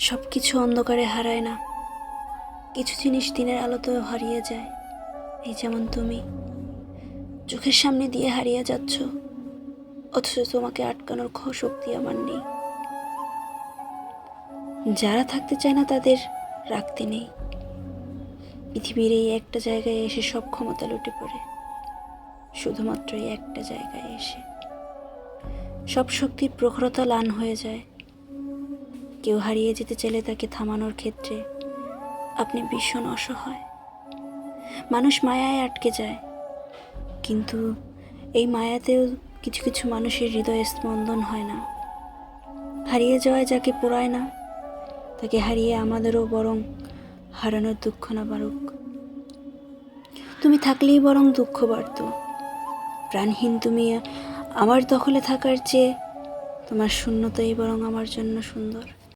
সব কিছু অন্ধকারে হারায় না, কিছু জিনিস দিনের আলোতেও হারিয়ে যায়। এই যেমন তুমি চোখের সামনে দিয়ে হারিয়ে যাচ্ছ, অথচ তোমাকে আটকানোর শক্তি আমার নেই। যারা থাকতে চায় না তাদের রাখতে নেই। পৃথিবীর এই একটা জায়গায় এসে সব ক্ষমতা লুটে পড়ে, শুধুমাত্র এই একটা জায়গায় এসে সব শক্তির প্রখরতা ম্লান হয়ে যায়। কেউ হারিয়ে যেতে চাইলে তাকে থামানোর ক্ষেত্রে আপনি ভীষণ অসহায়। মানুষ মায়ায় আটকে যায়, কিন্তু এই মায়াতেও কিছু কিছু মানুষের হৃদয়ে স্পন্দন হয় না। হারিয়ে যাওয়ায় যাকে পোড়ায় না, তাকে হারিয়ে আমাদেরও বরং হারানোর দুঃখ না বাড়ুক। তুমি থাকলেই বরং দুঃখ বাড়ত। প্রাণহীন তুমি আমার দখলে থাকার চেয়ে তোমার শূন্যতাই বরং আমার জন্য সুন্দর।